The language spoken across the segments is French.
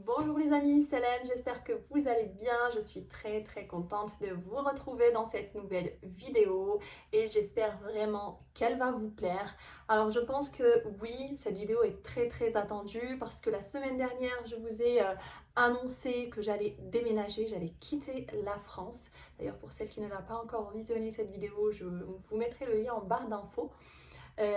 Bonjour les amis, c'est Hélène, j'espère que vous allez bien. Je suis très contente de vous retrouver dans cette nouvelle vidéo et j'espère vraiment qu'elle va vous plaire. Alors je pense que oui, cette vidéo est très attendue parce que la semaine dernière je vous ai annoncé que j'allais déménager, j'allais quitter la France. D'ailleurs pour celles qui ne l'ont pas encore visionné cette vidéo, je vous mettrai le lien en barre d'infos.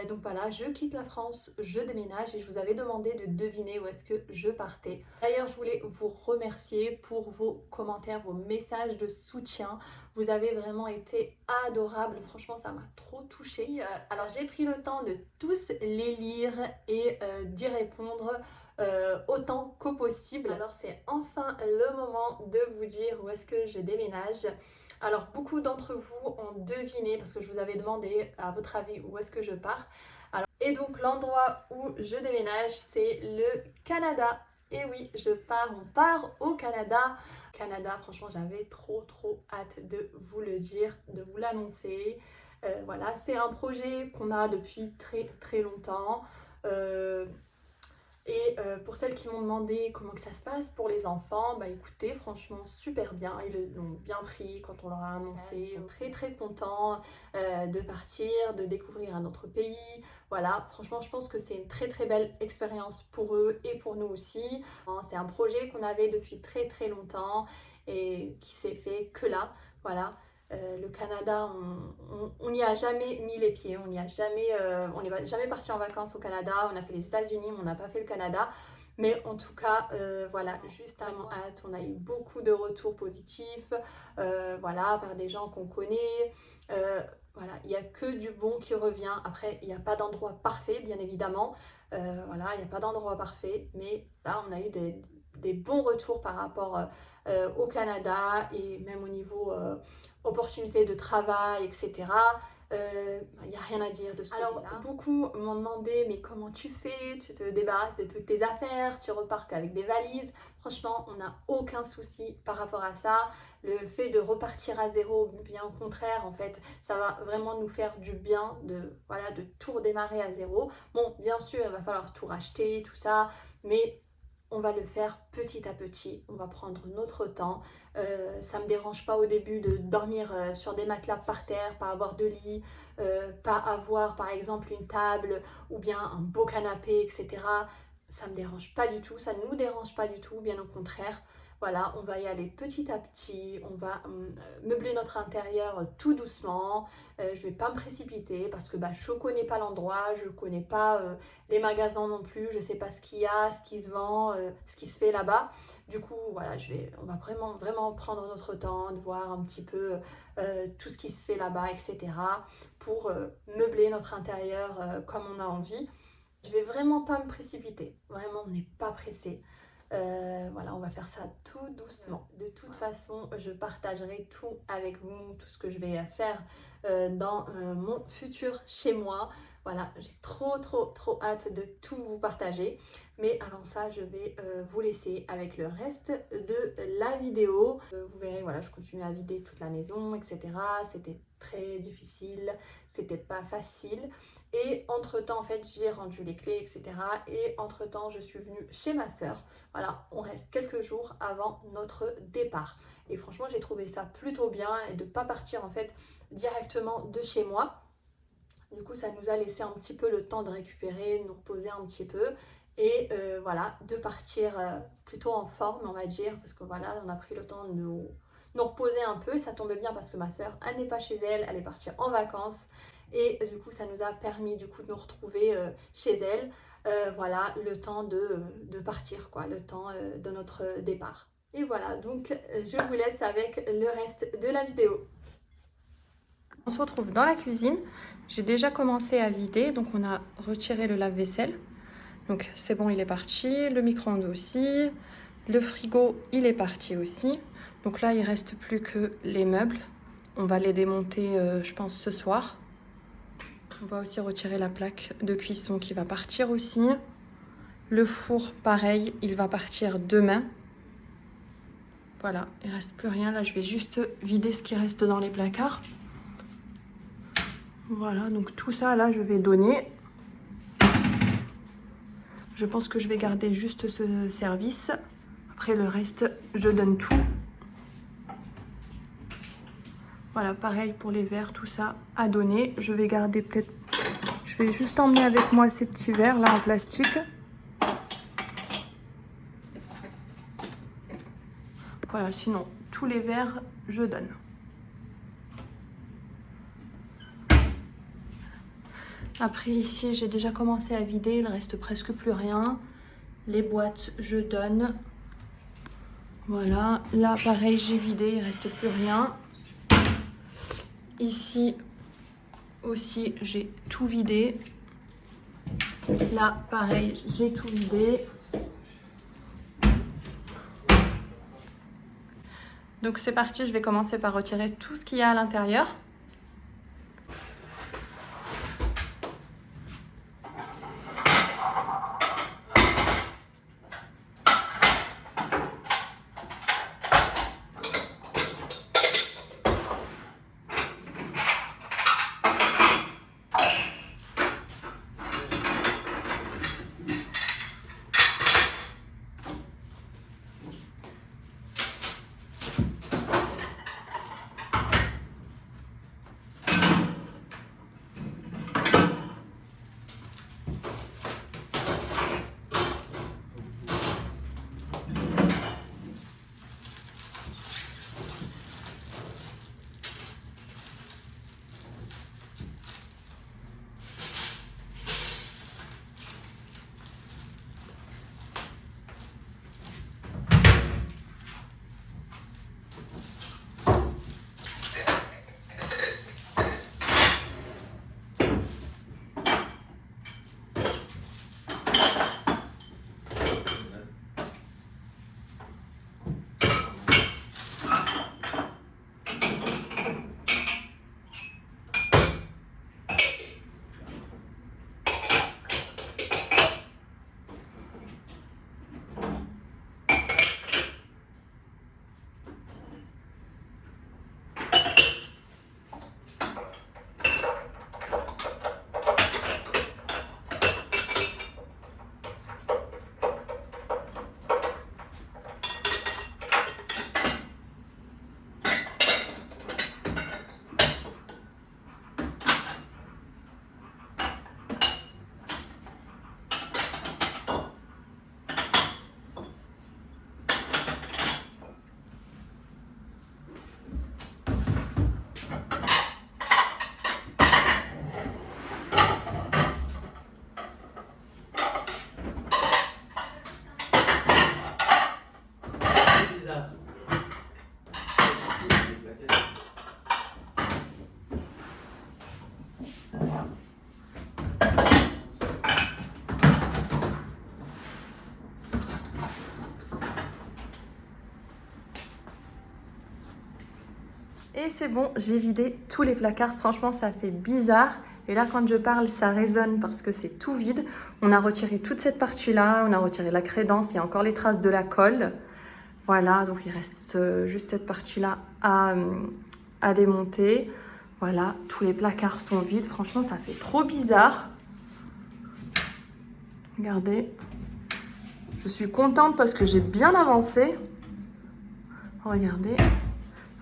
Donc voilà, je quitte la France, je déménage et je vous avais demandé de deviner où est-ce que je partais. D'ailleurs, je voulais vous remercier pour vos commentaires, vos messages de soutien. Vous avez vraiment été adorables, franchement ça m'a trop touchée. Alors j'ai pris le temps de tous les lire et d'y répondre autant que possible. Alors c'est enfin le moment de vous dire où est-ce que je déménage. Alors beaucoup d'entre vous ont deviné parce que je vous avais demandé à votre avis où est-ce que je pars. Et donc l'endroit où je déménage c'est le Canada. Et oui, on part au Canada. Canada, franchement j'avais trop hâte de vous le dire, de vous l'annoncer. Voilà, c'est un projet qu'on a depuis très longtemps. Pour celles qui m'ont demandé comment que ça se passe pour les enfants, bah écoutez, franchement super bien, ils l'ont bien pris quand on leur a annoncé, ils sont très contents de partir, de découvrir un autre pays. Voilà, franchement je pense que c'est une très belle expérience pour eux et pour nous aussi. C'est un projet qu'on avait depuis très longtemps et qui s'est fait que là, voilà. Le Canada, on n'y a jamais mis les pieds, on n'est jamais parti en vacances au Canada, on a fait les États-Unis, mais on n'a pas fait le Canada. Mais en tout cas, voilà, juste avant hâte, on a eu beaucoup de retours positifs, voilà, par des gens qu'on connaît. Voilà, il n'y a que du bon qui revient. Après, il n'y a pas d'endroit parfait, bien évidemment. Voilà, il n'y a pas d'endroit parfait, mais là, on a eu des bons retours par rapport au Canada et même au niveau opportunités de travail, etc. Il n'y a rien à dire de ce côté-là. Alors, beaucoup m'ont demandé, mais comment tu fais? Tu te débarrasses de toutes tes affaires, tu repars qu'avec des valises. Franchement, on n'a aucun souci par rapport à ça. Le fait de repartir à zéro, bien au contraire, en fait, ça va vraiment nous faire du bien voilà, de tout redémarrer à zéro. Bon, bien sûr, il va falloir tout racheter, tout ça, mais on va le faire petit à petit, on va prendre notre temps. Ça ne me dérange pas au début de dormir sur des matelas par terre, pas avoir de lit, pas avoir par exemple une table ou bien un beau canapé, etc. Ça ne me dérange pas du tout, ça ne nous dérange pas du tout, bien au contraire. Voilà, on va y aller petit à petit, on va meubler notre intérieur tout doucement. Je ne vais pas me précipiter parce que je ne connais pas l'endroit, je ne connais pas les magasins non plus, je ne sais pas ce qu'il y a, ce qui se vend, ce qui se fait là-bas. Du coup, voilà, on va vraiment prendre notre temps de voir un petit peu tout ce qui se fait là-bas, etc. pour meubler notre intérieur comme on a envie. Je ne vais vraiment pas me précipiter, vraiment on n'est pas pressé. Voilà, on va faire ça tout doucement. De toute façon, je partagerai tout avec vous, tout ce que je vais faire dans mon futur chez moi. Voilà, j'ai trop hâte de tout vous partager. Mais avant ça, je vais vous laisser avec le reste de la vidéo. Vous verrez, voilà, je continue à vider toute la maison, etc. C'était très difficile, c'était pas facile. Et entre-temps, en fait, j'ai rendu les clés, etc. Et entre-temps, je suis venue chez ma sœur. Voilà, on reste quelques jours avant notre départ. Et franchement, j'ai trouvé ça plutôt bien et de ne pas partir, en fait, directement de chez moi. Du coup, ça nous a laissé un petit peu le temps de récupérer, de nous reposer un petit peu. Et voilà, de partir plutôt en forme, on va dire. Parce que voilà, on a pris le temps de nous reposer un peu. Et ça tombait bien parce que ma sœur, elle n'est pas chez elle, elle est partie en vacances. Et du coup, ça nous a permis du coup de nous retrouver chez elle. Voilà, le temps de partir, quoi, le temps de notre départ. Et voilà, donc je vous laisse avec le reste de la vidéo. On se retrouve dans la cuisine. J'ai déjà commencé à vider, donc on a retiré le lave-vaisselle. Donc c'est bon, il est parti. Le micro-ondes aussi. Le frigo, il est parti aussi. Donc là, il ne reste plus que les meubles. On va les démonter, je pense, ce soir. On va aussi retirer la plaque de cuisson qui va partir aussi. Le four, pareil, il va partir demain. Voilà, il ne reste plus rien. Là, je vais juste vider ce qui reste dans les placards. Voilà, donc tout ça, là, je vais donner. Je pense que je vais garder juste ce service. Après le reste, je donne tout. Voilà, pareil pour les verres, tout ça à donner. Je vais garder peut-être... Je vais juste emmener avec moi ces petits verres là en plastique. Voilà, sinon tous les verres, je donne. Après ici, j'ai déjà commencé à vider, il reste presque plus rien. Les boîtes, je donne. Voilà, là pareil, j'ai vidé, il reste plus rien. Ici aussi, j'ai tout vidé. Là, pareil, j'ai tout vidé. Donc c'est parti, je vais commencer par retirer tout ce qu'il y a à l'intérieur. Et c'est bon, j'ai vidé tous les placards. Franchement, ça fait bizarre. Et là, quand je parle, ça résonne parce que c'est tout vide. On a retiré toute cette partie-là. On a retiré la crédence. Il y a encore les traces de la colle. Voilà, donc il reste juste cette partie-là à démonter. Voilà, tous les placards sont vides. Franchement, ça fait trop bizarre. Regardez. Je suis contente parce que j'ai bien avancé. Regardez.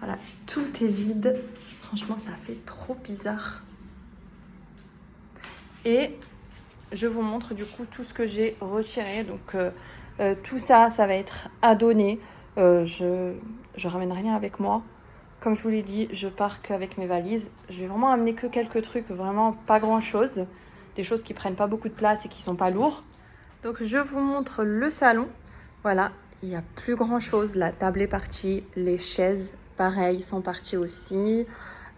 Voilà, tout est vide. Franchement, ça fait trop bizarre. Et je vous montre du coup tout ce que j'ai retiré. Donc, tout ça, ça va être à donner. Je ramène rien avec moi. Comme je vous l'ai dit, je pars qu'avec mes valises. Je vais vraiment amener que quelques trucs, vraiment pas grand-chose. Des choses qui prennent pas beaucoup de place et qui sont pas lourds. Donc, je vous montre le salon. Voilà, il n'y a plus grand-chose. La table est partie, les chaises pareil, sont partis aussi.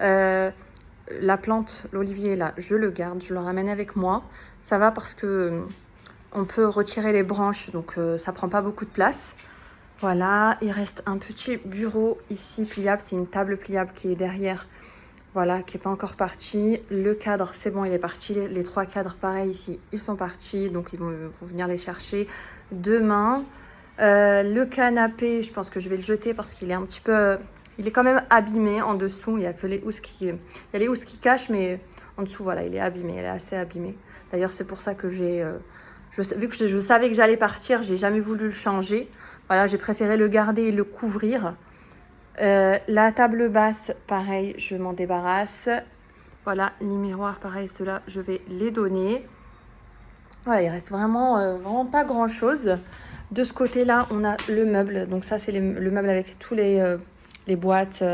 La plante, l'olivier là, je le garde, je le ramène avec moi. Ça va parce que on peut retirer les branches, donc ça prend pas beaucoup de place. Voilà, il reste un petit bureau ici pliable, c'est une table pliable qui est derrière. Voilà, qui n'est pas encore parti. Le cadre, c'est bon, il est parti. Les 3 cadres, pareil, ici, ils sont partis. Donc, ils vont venir les chercher demain. Le canapé, je pense que je vais le jeter parce qu'il est un petit peu... Il est quand même abîmé en dessous. Il y a que les housses qui... Il y a les housses qui cachent, mais en dessous, voilà, il est abîmé. Il est assez abîmé. D'ailleurs, c'est pour ça que j'ai Vu que je savais que j'allais partir, j'ai jamais voulu le changer. Voilà, j'ai préféré le garder et le couvrir. La table basse, pareil, je m'en débarrasse. Voilà, les miroirs, pareil, ceux-là, je vais les donner. Voilà, il reste vraiment pas grand-chose. De ce côté-là, on a le meuble. Donc ça, c'est le meuble avec tous les boîtes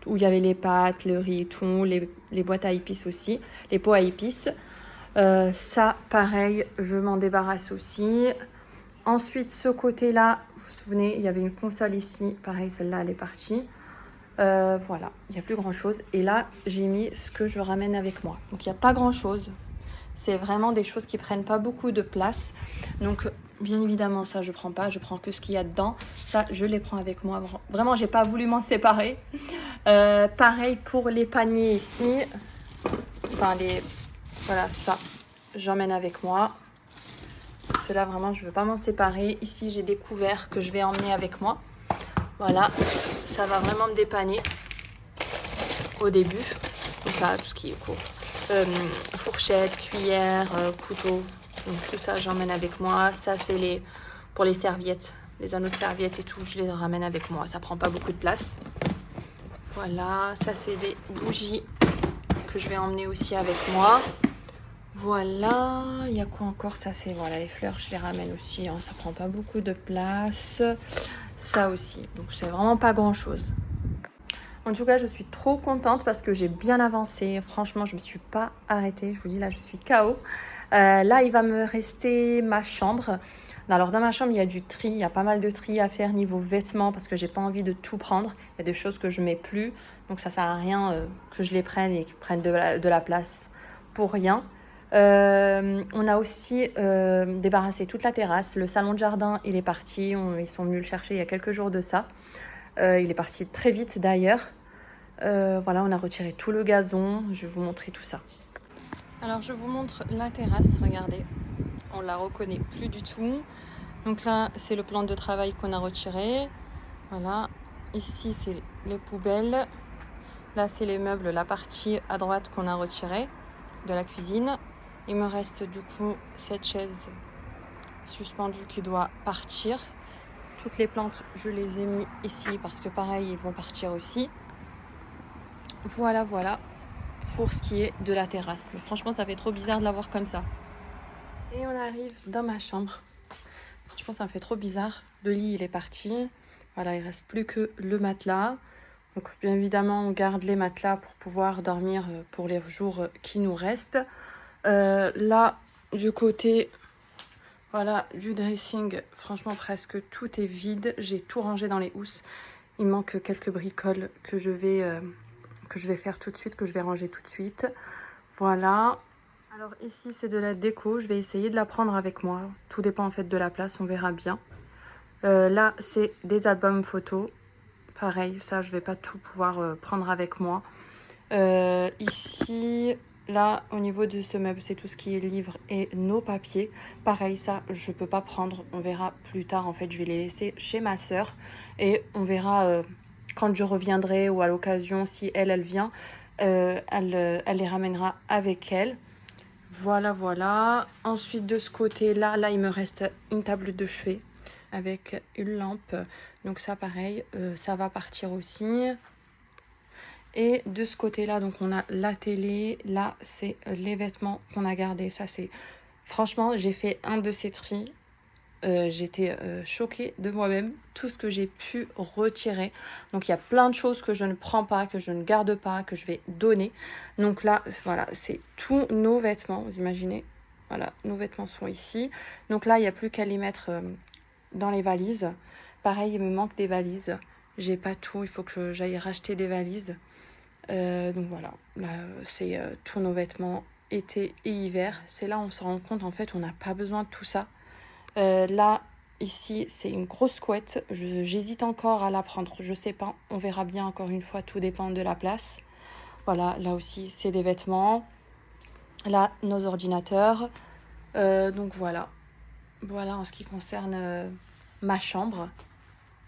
où il y avait les pâtes, le riz, tout, les boîtes à épices aussi, les pots à épices. Ça, pareil, je m'en débarrasse aussi. Ensuite, ce côté-là, vous vous souvenez, il y avait une console ici. Pareil, celle-là, elle est partie. Voilà, il n'y a plus grand-chose. Et là, j'ai mis ce que je ramène avec moi. Donc, il n'y a pas grand-chose. C'est vraiment des choses qui ne prennent pas beaucoup de place. Donc, bien évidemment, ça, je ne prends pas. Je prends que ce qu'il y a dedans. Ça, je les prends avec moi. Vraiment, je n'ai pas voulu m'en séparer. Pareil pour les paniers ici. Enfin, voilà, ça, j'emmène avec moi. Cela, vraiment, je ne veux pas m'en séparer. Ici, j'ai des couverts que je vais emmener avec moi. Voilà, ça va vraiment me dépanner au début. Donc là, tout ce qui est court. Fourchette, cuillère, couteau. Donc tout ça, j'emmène avec moi. Ça, c'est pour les serviettes. Les anneaux de serviettes et tout, je les ramène avec moi. Ça prend pas beaucoup de place. Voilà, ça, c'est des bougies que je vais emmener aussi avec moi. Voilà, il y a quoi encore? Ça, c'est voilà, les fleurs, je les ramène aussi. Hein, ça prend pas beaucoup de place. Ça aussi, donc c'est vraiment pas grand-chose. En tout cas, je suis trop contente parce que j'ai bien avancé. Franchement, je me suis pas arrêtée. Je vous dis, là, je suis KO. Là, il va me rester ma chambre. Alors, dans ma chambre, il y a du tri. Il y a pas mal de tri à faire niveau vêtements parce que j'ai pas envie de tout prendre. Il y a des choses que je mets plus. Donc, ça sert à rien que je les prenne et qu'ils prennent de la place pour rien. On a aussi débarrassé toute la terrasse. Le salon de jardin, il est parti. Ils sont venus le chercher il y a quelques jours de ça. Il est parti très vite d'ailleurs. Voilà, on a retiré tout le gazon. Je vais vous montrer tout ça. Alors, je vous montre la terrasse. Regardez, on la reconnaît plus du tout. Donc là, c'est le plan de travail qu'on a retiré. Voilà. Ici, c'est les poubelles. Là, c'est les meubles, la partie à droite qu'on a retirée de la cuisine. Il me reste du coup cette chaise suspendue qui doit partir. Toutes les plantes, je les ai mis ici parce que pareil, ils vont partir aussi. Voilà, voilà pour ce qui est de la terrasse. Mais franchement, ça fait trop bizarre de la voir comme ça. Et on arrive dans ma chambre. Franchement, ça me fait trop bizarre. Le lit, il est parti. Voilà, il reste plus que le matelas. Donc, bien évidemment, on garde les matelas pour pouvoir dormir pour les jours qui nous restent. Là, du côté... Voilà, du dressing, franchement presque tout est vide. J'ai tout rangé dans les housses. Il manque quelques bricoles que je vais faire tout de suite, que je vais ranger tout de suite. Voilà. Alors ici, c'est de la déco. Je vais essayer de la prendre avec moi. Tout dépend en fait de la place, on verra bien. Là, c'est des albums photos. Pareil, ça, je vais pas tout pouvoir prendre avec moi. Ici... Là, au niveau de ce meuble, c'est tout ce qui est livres et nos papiers. Pareil, ça, je peux pas prendre. On verra plus tard. En fait, je vais les laisser chez ma sœur. Et on verra quand je reviendrai ou à l'occasion, si elle vient, elle les ramènera avec elle. Voilà, voilà. Ensuite, de ce côté-là, là, il me reste une table de chevet avec une lampe. Donc ça, pareil, ça va partir aussi. Et de ce côté-là, donc on a la télé. Là, c'est les vêtements qu'on a gardés. Ça, c'est... Franchement, j'ai fait un de ces tris. J'étais choquée de moi-même. Tout ce que j'ai pu retirer. Donc, il y a plein de choses que je ne prends pas, que je ne garde pas, que je vais donner. Donc là, voilà, c'est tous nos vêtements. Vous imaginez? Voilà, nos vêtements sont ici. Donc là, il n'y a plus qu'à les mettre dans les valises. Pareil, il me manque des valises. J'ai pas tout. Il faut que j'aille racheter des valises. Donc voilà, là c'est tous nos vêtements été et hiver. C'est là où on se rend compte en fait on n'a pas besoin de tout ça. Là ici c'est une grosse couette. J'hésite encore à la prendre, je sais pas, on verra bien encore une fois, tout dépend de la place. Voilà, là aussi c'est des vêtements. Là nos ordinateurs. Donc voilà en ce qui concerne ma chambre.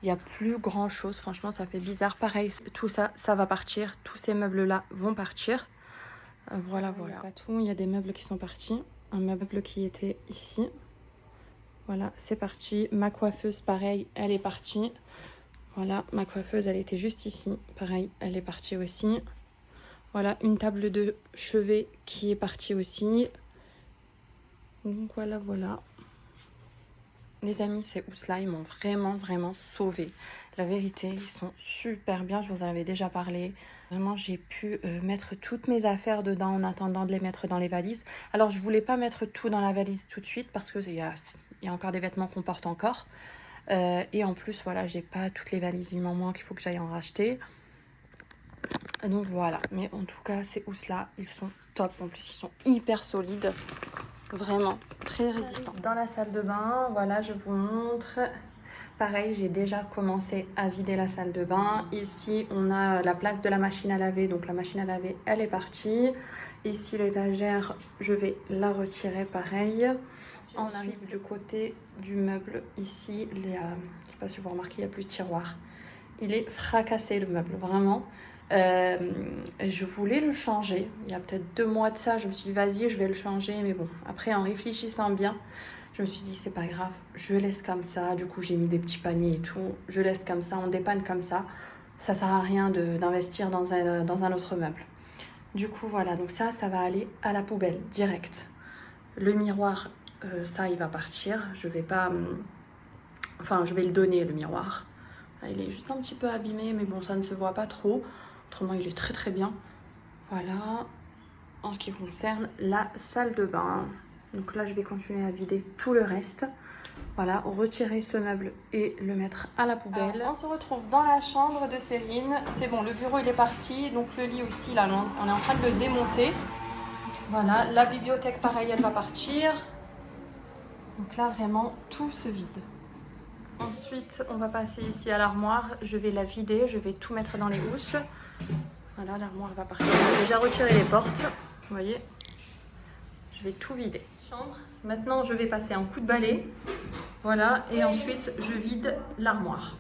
Il n'y a plus grand chose, franchement ça fait bizarre. Pareil, tout ça, ça va partir. Tous ces meubles-là vont partir. Voilà. Il y a pas tout, il y a des meubles qui sont partis. un meuble qui était ici. Voilà, c'est parti. Ma coiffeuse, pareil, elle est partie. Voilà, ma coiffeuse, elle était juste ici. Pareil, elle est partie aussi. Voilà, une table de chevet qui est partie aussi. Donc voilà, voilà. Les amis, ces housses-là, ils m'ont vraiment sauvée. La vérité, ils sont super bien. Je vous en avais déjà parlé. Vraiment, j'ai pu mettre toutes mes affaires dedans en attendant de les mettre dans les valises. Alors, je voulais pas mettre tout dans la valise tout de suite parce qu'il y a encore des vêtements qu'on porte encore. Et en plus, voilà, j'ai pas toutes les valises. Il m'en manque, il faut que j'aille en racheter. Donc voilà. Mais en tout cas, ces housses-là, ils sont top. En plus, ils sont hyper solides. Vraiment très résistants. Dans la salle de bain, voilà, je vous montre. Pareil, j'ai déjà commencé à vider la salle de bain. Ici, on a la place de la machine à laver. Donc la machine à laver, elle est partie. Ici, l'étagère, je vais la retirer pareil. Ensuite, du côté du meuble, ici, je ne sais pas si vous remarquez, il n'y a plus de tiroir. Il est fracassé, le meuble, vraiment. Je voulais le changer. Il y a peut-être 2 mois de ça, je me suis dit, vas-y, je vais le changer. Mais bon, après, en réfléchissant bien, je me suis dit, c'est pas grave, je laisse comme ça. Du coup, j'ai mis des petits paniers et tout. Je laisse comme ça, on dépanne comme ça. Ça sert à rien d'investir dans un autre meuble. Du coup, voilà, donc ça va aller à la poubelle, direct. Le miroir, ça, il va partir. Je vais pas... Enfin, je vais le donner, le miroir. Il est juste un petit peu abîmé, mais bon, ça ne se voit pas trop. Autrement, il est très bien. Voilà, en ce qui concerne la salle de bain. Donc là, je vais continuer à vider tout le reste. Voilà, retirer ce meuble et le mettre à la poubelle. Alors, on se retrouve dans la chambre de Cérine. C'est bon, le bureau, il est parti. Donc le lit aussi, là, on est en train de le démonter. Voilà, la bibliothèque, pareil, elle va partir. Donc là, vraiment, tout se vide. Ensuite, on va passer ici à l'armoire. Je vais la vider, je vais tout mettre dans les housses. Voilà, l'armoire va partir. J'ai déjà retiré les portes. Vous voyez, je vais tout vider. Chambre. Maintenant, je vais passer un coup de balai. Voilà, et ensuite, je vide l'armoire.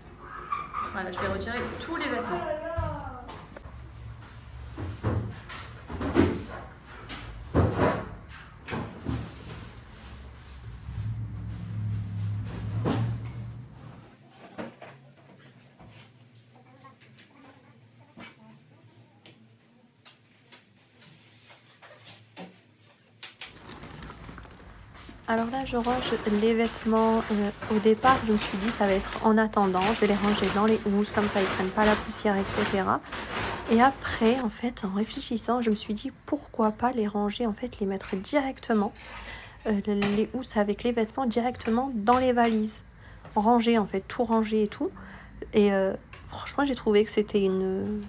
Voilà, je vais retirer tous les vêtements. Alors là, je range les vêtements. Au départ, je me suis dit ça va être en attendant. Je vais les ranger dans les housses, comme ça ils ne prennent pas la poussière, etc. Et après, en fait, en réfléchissant, je me suis dit pourquoi pas les ranger, en fait, les mettre directement, les housses avec les vêtements directement dans les valises. Ranger, en fait, tout ranger et tout. Et franchement, j'ai trouvé que c'était une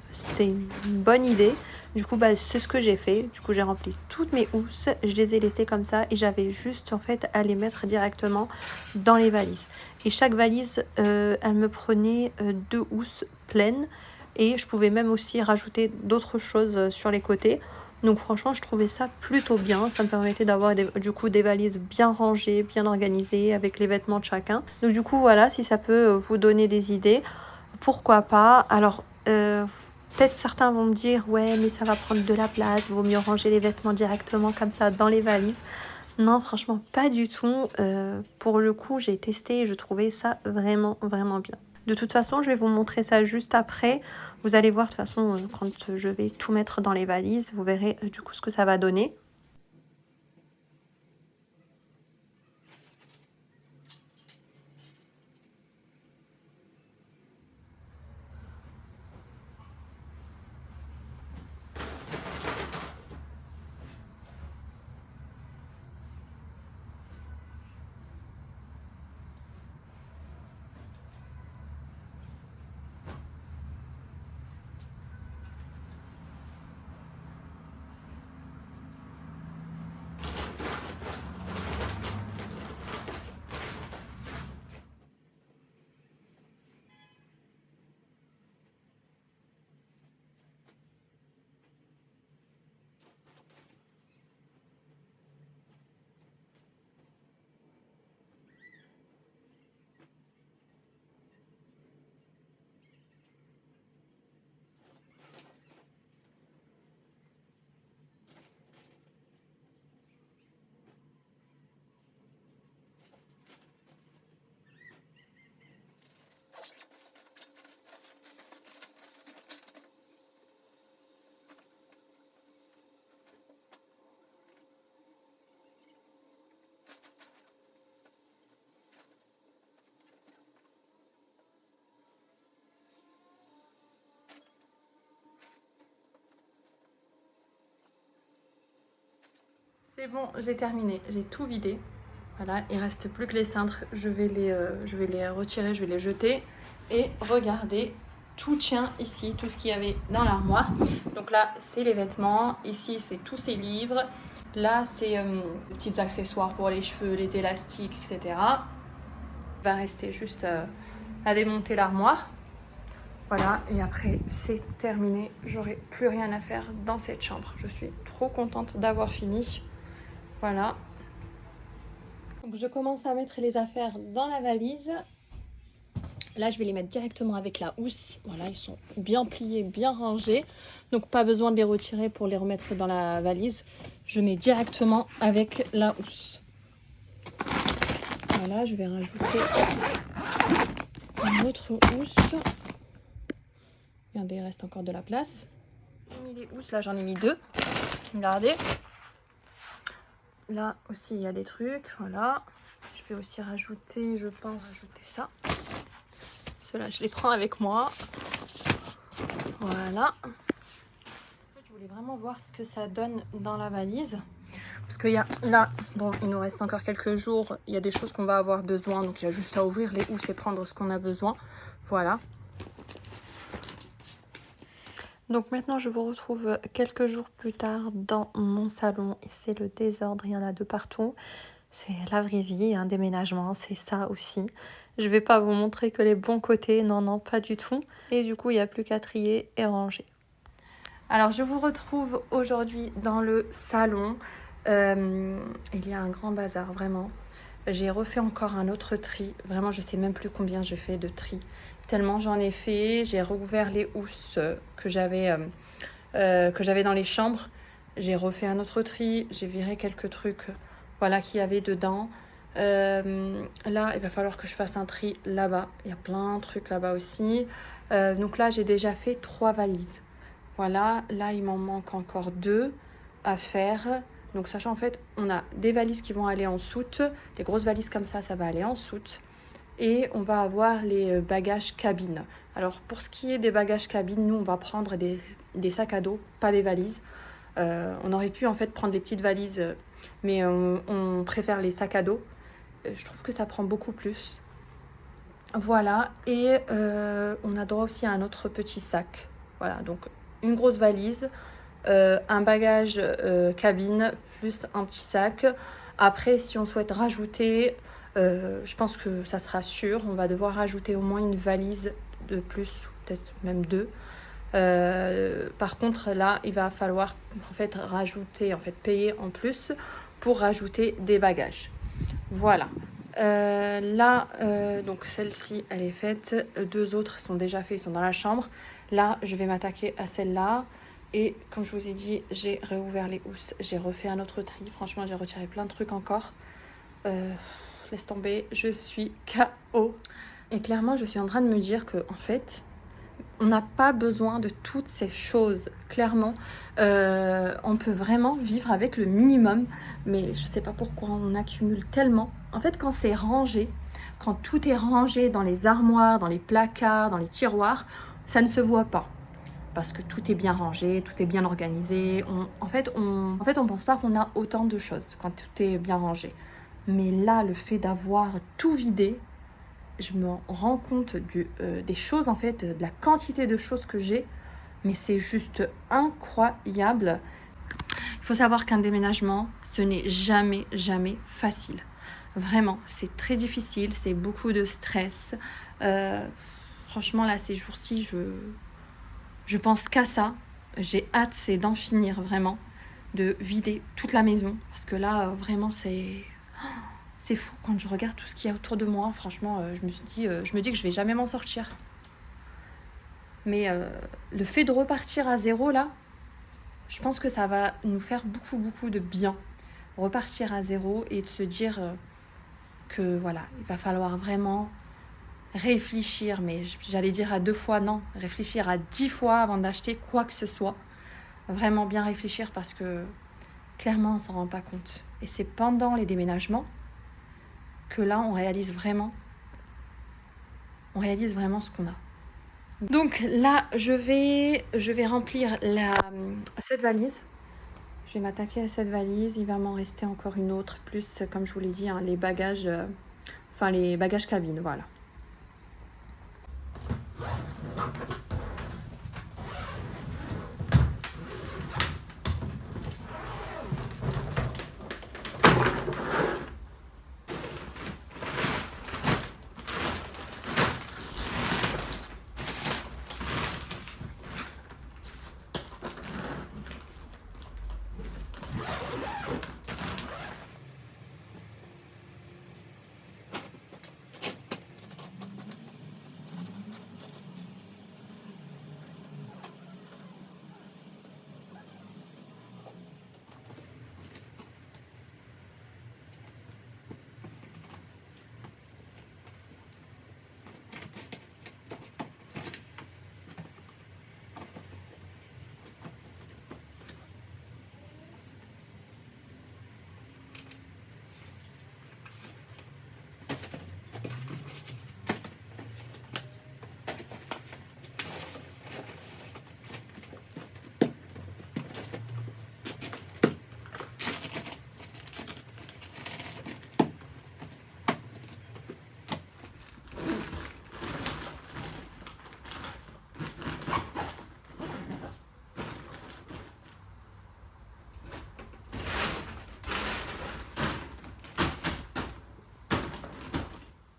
bonne idée. Du coup, c'est ce que j'ai fait. Du coup, j'ai rempli toutes mes housses. Je les ai laissées comme ça. Et j'avais juste, en fait, à les mettre directement dans les valises. Et chaque valise, elle me prenait 2 housses pleines. Et je pouvais même aussi rajouter d'autres choses sur les côtés. Donc franchement, je trouvais ça plutôt bien. Ça me permettait d'avoir du coup des valises bien rangées, bien organisées, avec les vêtements de chacun. Donc du coup, voilà, si ça peut vous donner des idées, pourquoi pas. Alors, peut-être certains vont me dire, ouais, mais ça va prendre de la place, il vaut mieux ranger les vêtements directement comme ça dans les valises. Non, franchement, pas du tout. Pour le coup, j'ai testé et je trouvais ça vraiment bien. De toute façon, je vais vous montrer ça juste après. Vous allez voir de toute façon quand je vais tout mettre dans les valises, vous verrez du coup ce que ça va donner. C'est bon, j'ai terminé, j'ai tout vidé. Voilà, il reste plus que les cintres, je vais les retirer, je vais les jeter. Et regardez, tout tient ici, tout ce qu'il y avait dans l'armoire. Donc là, c'est les vêtements, ici, c'est tous ces livres. Là, c'est les petits accessoires pour les cheveux, les élastiques, etc. Il va rester juste à démonter l'armoire. Voilà, et après, c'est terminé. J'aurai plus rien à faire dans cette chambre. Je suis trop contente d'avoir fini. Voilà. Donc je commence à mettre les affaires dans la valise. Là, je vais les mettre directement avec la housse. Voilà, ils sont bien pliés, bien rangés. Donc pas besoin de les retirer pour les remettre dans la valise. Je mets directement avec la housse. Voilà, je vais rajouter une autre housse. Regardez, il reste encore de la place. J'ai mis les housses, là j'en ai mis 2. Regardez. Là aussi, il y a des trucs, voilà. Je vais aussi rajouter, je pense, ça. Ceux-là, je les prends avec moi. Voilà. Je voulais vraiment voir ce que ça donne dans la valise. Parce qu'il y a là, bon, il nous reste encore quelques jours. Il y a des choses qu'on va avoir besoin. Donc, il y a juste à ouvrir les housses et prendre ce qu'on a besoin. Voilà. Donc maintenant, je vous retrouve quelques jours plus tard dans mon salon. Et c'est le désordre, il y en a de partout. C'est la vraie vie, un déménagement, c'est ça aussi. Je vais pas vous montrer que les bons côtés, non, non, pas du tout. Et du coup, il n'y a plus qu'à trier et ranger. Alors, je vous retrouve aujourd'hui dans le salon. Il y a un grand bazar, vraiment. J'ai refait encore un autre tri. Vraiment, je sais même plus combien je fais de tri. Tellement j'en ai fait. J'ai rouvert les housses que j'avais dans les chambres. J'ai refait un autre tri. J'ai viré quelques trucs, voilà, qu'il y avait dedans. Là, il va falloir que je fasse un tri là-bas. Il y a plein de trucs là-bas aussi. Donc là, j'ai déjà fait 3 valises. Voilà, là, il m'en manque encore 2 à faire. Donc, sachant en fait, on a des valises qui vont aller en soute. Les grosses valises comme ça va aller en soute. Et on va avoir les bagages cabine. Alors, pour ce qui est des bagages cabine, nous, on va prendre des sacs à dos, pas des valises. On aurait pu en fait prendre des petites valises, mais on préfère les sacs à dos. Je trouve que ça prend beaucoup plus. Voilà, et on a droit aussi à un autre petit sac. Voilà, donc une grosse valise, un bagage cabine, plus un petit sac. Après, si on souhaite rajouter, je pense que ça sera sûr, on va devoir rajouter au moins une valise de plus, peut-être même 2. Par contre, là, il va falloir en fait rajouter, payer en plus pour rajouter des bagages. Voilà. Là, donc celle-ci, elle est faite. 2 autres sont déjà faits, ils sont dans la chambre. Là, je vais m'attaquer à celle-là. Et comme je vous ai dit, j'ai réouvert les housses. J'ai refait un autre tri. Franchement, j'ai retiré plein de trucs encore. Laisse tomber, je suis KO. Et clairement, je suis en train de me dire que, en fait, on n'a pas besoin de toutes ces choses. Clairement, on peut vraiment vivre avec le minimum. Mais je ne sais pas pourquoi on accumule tellement. En fait, quand c'est rangé, quand tout est rangé dans les armoires, dans les placards, dans les tiroirs, ça ne se voit pas. Parce que tout est bien rangé, tout est bien organisé. En fait, on pense pas qu'on a autant de choses quand tout est bien rangé. Mais là, le fait d'avoir tout vidé, je me rends compte des choses, en fait, de la quantité de choses que j'ai. Mais c'est juste incroyable. Il faut savoir qu'un déménagement, ce n'est jamais, jamais facile. Vraiment, c'est très difficile, c'est beaucoup de stress. Franchement, là, ces jours-ci, je pense qu'à ça. J'ai hâte, c'est d'en finir, vraiment, de vider toute la maison. Parce que là, vraiment, c'est fou. Quand je regarde tout ce qu'il y a autour de moi, franchement, je me dis que je vais jamais m'en sortir. Mais le fait de repartir à zéro, là, je pense que ça va nous faire beaucoup, beaucoup de bien. Repartir à zéro et de se dire que, voilà, il va falloir vraiment réfléchir, mais j'allais dire à 2 fois, non, réfléchir à 10 fois avant d'acheter quoi que ce soit. Vraiment bien réfléchir parce que, clairement, on s'en rend pas compte. Et c'est pendant les déménagements que là, on réalise vraiment ce qu'on a. Donc là, je vais remplir cette valise. Je vais m'attaquer à cette valise. Il va m'en rester encore une autre, plus comme je vous l'ai dit, hein, les bagages, les bagages cabine, voilà.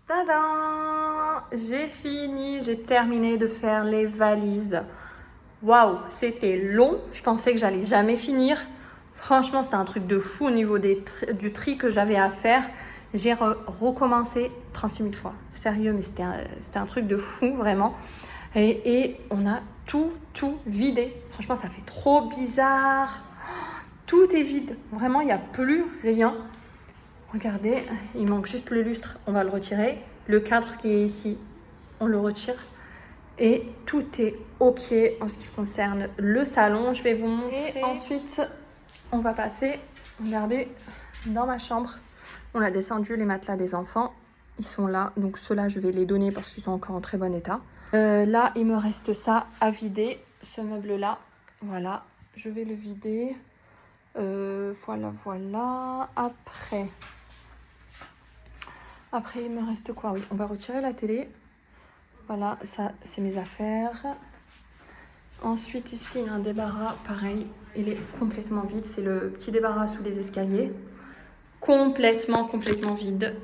Tadam! J'ai fini, j'ai terminé de faire les valises. Waouh, c'était long. Je pensais que j'allais jamais finir. Franchement, c'était un truc de fou au niveau du tri que j'avais à faire. J'ai recommencé 36 000 fois. Sérieux, mais c'était un truc de fou, vraiment. Et on a tout vidé. Franchement, ça fait trop bizarre. Tout est vide. Vraiment, il n'y a plus rien. Regardez, il manque juste le lustre, on va le retirer. Le cadre qui est ici, on le retire. Et tout est ok en ce qui concerne le salon. Je vais vous montrer. Et ensuite, on va passer, regardez, dans ma chambre. On a descendu les matelas des enfants. Ils sont là, donc ceux-là, je vais les donner parce qu'ils sont encore en très bon état. Là, il me reste ça à vider, ce meuble-là. Voilà, je vais le vider. Voilà. Après, il me reste quoi? Oui, on va retirer la télé. Voilà, ça, c'est mes affaires. Ensuite, ici, il y a un débarras, pareil. Il est complètement vide. C'est le petit débarras sous les escaliers. Complètement vide.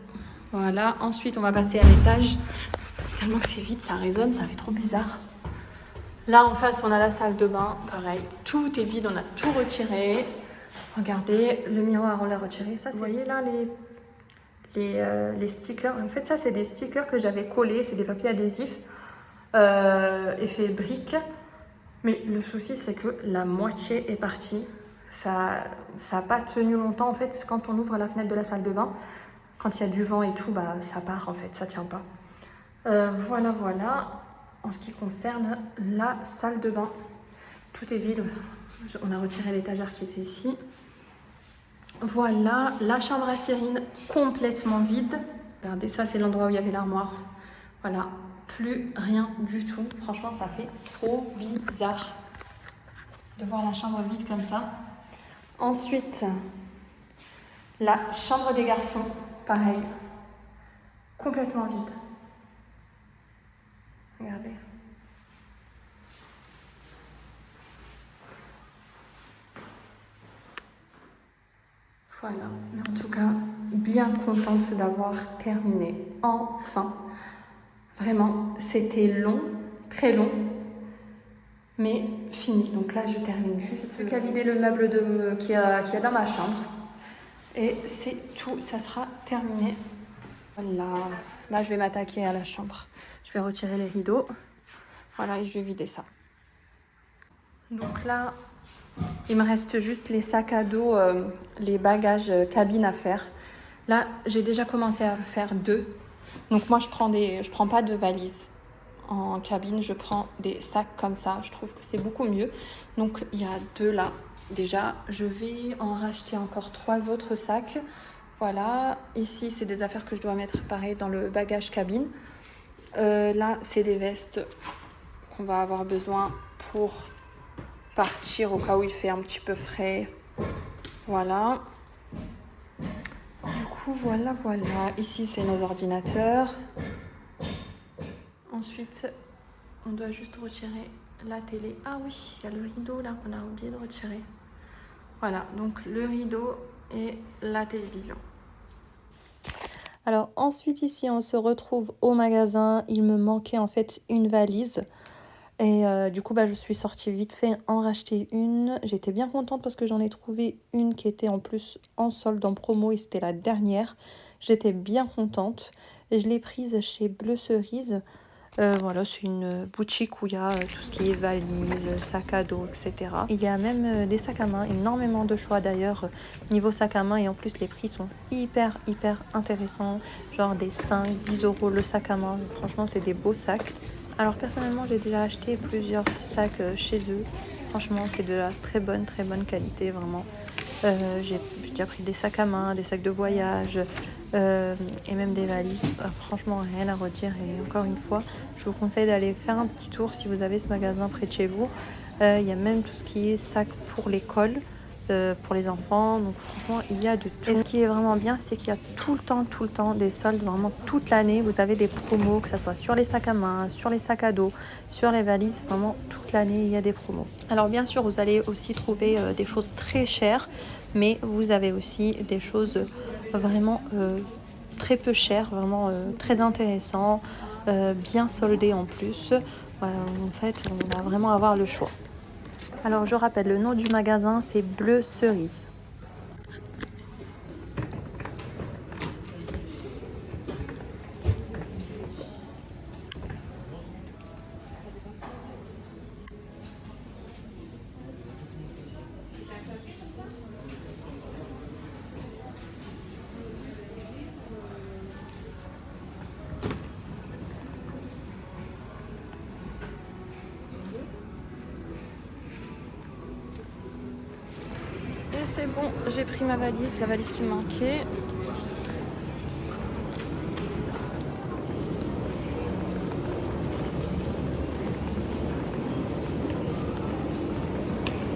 Voilà. Ensuite, on va passer à l'étage. Tellement que c'est vide, ça résonne, ça fait trop bizarre. Là, en face, on a la salle de bain. Pareil, tout est vide, on a tout retiré. Regardez, le miroir, on l'a retiré. Ça, vous voyez là, les stickers. En fait, ça, c'est des stickers que j'avais collés. C'est des papiers adhésifs, effet brique. Mais le souci, c'est que la moitié est partie. Ça n'a pas tenu longtemps. En fait, quand on ouvre la fenêtre de la salle de bain, quand il y a du vent et tout, bah, ça part en fait, ça tient pas. Voilà. En ce qui concerne la salle de bain, tout est vide. On a retiré l'étagère qui était ici. Voilà, la chambre à Cyrine, complètement vide. Regardez, ça c'est l'endroit où il y avait l'armoire. Voilà, plus rien du tout. Franchement, ça fait trop bizarre de voir la chambre vide comme ça. Ensuite, la chambre des garçons, pareil, complètement vide. Regardez. Voilà, mais en tout cas, bien contente d'avoir terminé. Enfin, vraiment, c'était long, très long, mais fini. Donc là, je termine juste. Plus qu'à vider le meuble qu'il y a dans ma chambre. Et c'est tout, ça sera terminé. Voilà, là, je vais m'attaquer à la chambre. Je vais retirer les rideaux. Voilà, et je vais vider ça. Donc là, il me reste juste les sacs à dos, les bagages cabine à faire. Là, j'ai déjà commencé à faire 2. Donc moi, je prends pas de valise en cabine. Je prends des sacs comme ça. Je trouve que c'est beaucoup mieux. Donc il y a 2 là. Déjà, je vais en racheter encore 3 autres sacs. Voilà. Ici, c'est des affaires que je dois mettre pareil dans le bagage cabine. Là, c'est des vestes qu'on va avoir besoin pour partir au cas où il fait un petit peu frais. Voilà. Du coup, voilà. Ici, c'est nos ordinateurs. Ensuite, on doit juste retirer la télé. Ah oui, il y a le rideau là qu'on a oublié de retirer. Voilà, donc le rideau et la télévision. Alors ensuite ici, on se retrouve au magasin. Il me manquait en fait une valise. Et du coup, je suis sortie vite fait en racheter une. J'étais bien contente parce que j'en ai trouvé une qui était en plus en solde, en promo, et c'était la dernière. J'étais bien contente. Et je l'ai prise chez Bleu Cerise. Voilà, c'est une boutique où il y a tout ce qui est valises, sacs à dos, etc. Il y a même des sacs à main, énormément de choix d'ailleurs niveau sac à main. Et en plus, les prix sont hyper intéressants. Genre des 5-10 euros le sac à main. Franchement, c'est des beaux sacs. Alors personnellement, j'ai déjà acheté plusieurs sacs chez eux. Franchement, c'est de la très bonne qualité, vraiment. J'ai déjà pris des sacs à main, des sacs de voyage et même des valises. Franchement, rien à redire. Et encore une fois, je vous conseille d'aller faire un petit tour si vous avez ce magasin près de chez vous. Il y a même tout ce qui est sac pour l'école. Pour les enfants, donc franchement il y a de tout. Et ce qui est vraiment bien, c'est qu'il y a tout le temps des soldes, vraiment toute l'année. Vous avez des promos, que ce soit sur les sacs à main, sur les sacs à dos, sur les valises, vraiment toute l'année il y a des promos. Alors bien sûr, vous allez aussi trouver des choses très chères, mais vous avez aussi des choses vraiment très peu chères, vraiment très intéressantes, bien soldées en plus. En fait, on va vraiment avoir le choix. Alors je rappelle, le nom du magasin c'est Bleu Cerise. Et c'est bon, j'ai pris ma valise, la valise qui me manquait.